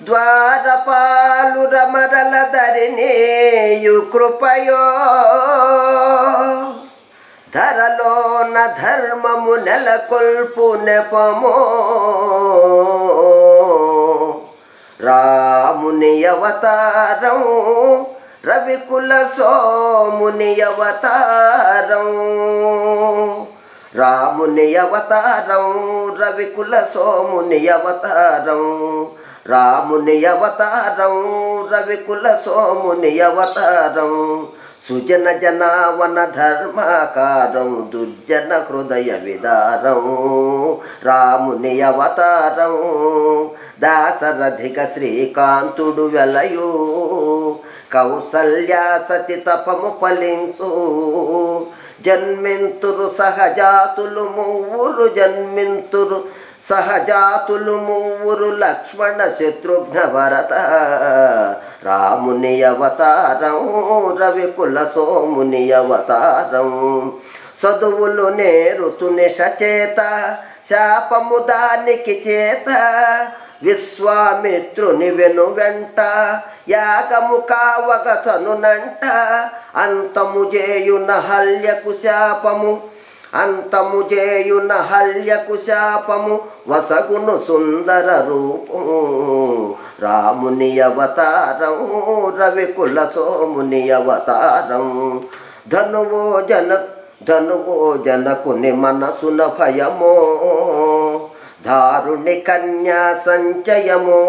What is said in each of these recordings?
ద్వారపాలు రమరల ధరినేయు కృపయో ధరలోన ధర్మము నెలకొల్పు నెపమో రాముని అవతారం రవికుల సోముని అవతారం రాముని అవతారం రవికుల సోముని అవతారం రాముని అవతారం రవికుల సోముని అవతారం సుజన జనావన ధర్మాకారం దుర్జన హృదయ విదారం రాముని అవతారం దాశరథిక శ్రీకాంతుడు వెలయు కౌసల్యా సతి తపము ఫలింతు జన్మింతురు సహజాతులు మూవురు జన్మింతురు సహజాతులు మూవురు లక్ష్మణ శత్రుఘ్న భరత రాముని అవతారం రవికుల సోముని అవతారం చదువులు నేరుతుని సచేత శాపము దానికి చేత విశ్వామిత్రుని వెను వెంట యాగము కావగతనునంట అంతము చేయున హల్యకు శాపము అంతము చేయున హల్యకు శాపము వసగును సుందర రూపము రాముని అవతారం రవికుల సోముని అవతారం ధనువో జనకుని మనసున భయమో దారుణి కన్యా సంచయమో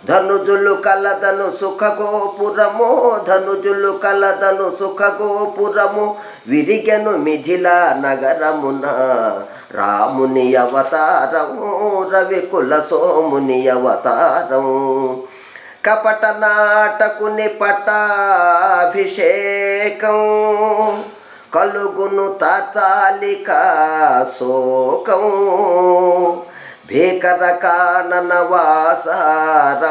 ధనుజులు కలదను సుఖగోపురము ధనుజులు కలదను సుఖగోపురము విరిగెను మిథిలా నగరమున రాముని అవతారం రవికుల సోముని అవతారం కపట నాటకుని పట్టాభిషేకం కలుగును తాత్కాలిక శోకం భీకర కానన వాసారంభం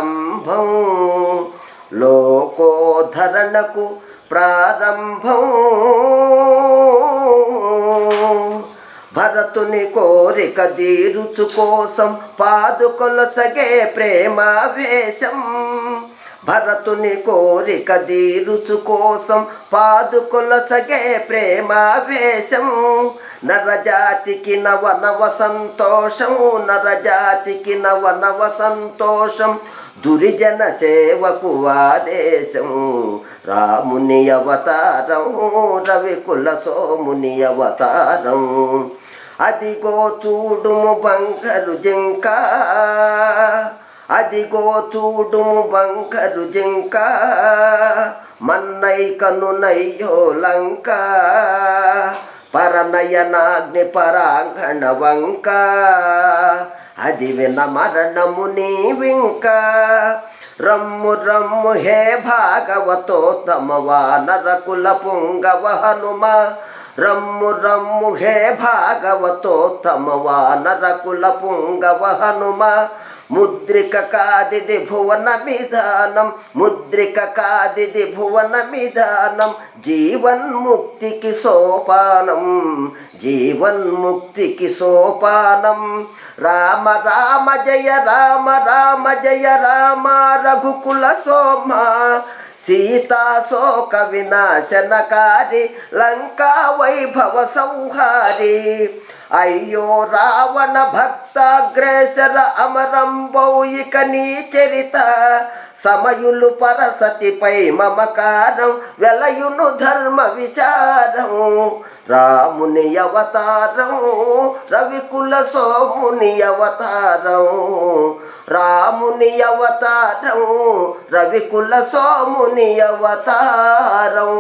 లోకోధరణకు ప్రారంభం భరతుని కోరిక తీరుచు కోసం పాదుకొలసగే ప్రేమావేశం భరతుని కోరిక తీరుచు కోసం పాదుకొలసగే ప్రేమావేశం నరజాతికి నవ సంతోషం నరజాతికి నవ సంతోషం దురిజన సేవకు ఆదేశం రాముని అవతారం రవికుల సోముని అవతారం అదిగో చూడుము బంగారు జింక అదిగో చూడుము బంగారు జింక మన్నై కనునయ్యో లంక పరనయనాగ్ని పరాంగణ వంక అది విన మరణము నీవింక రమ్ము రమ్ము హే భాగవతోత్తమ వానరకుల పుంగవ హనుమ రమ్ము రమ్ము హే భాగవతోత్తమ వానరకుల పుంగవ హనుమ ముద్రిక కాదిది భువన విధానం ముద్రిక కాదిది భువన విధానం జీవన్ముక్తికి సోపానం జీవన్ముక్తికి సోపానం రామ రామ జయ రామ రామ జయ రామ రఘుకుల సోమ సీతా శోక వినాశనకారి లంకా వైభవ సంహారి అయ్యో రావణ భక్తాగ్రేసర అమరంబౌయిక నీ చరిత సమయులు పరసతిపై మమకారం వెలయును ధర్మ విచారం రాముని అవతారం రవికుల సోముని అవతారం రాముని అవతారం రవికుల సోముని అవతారం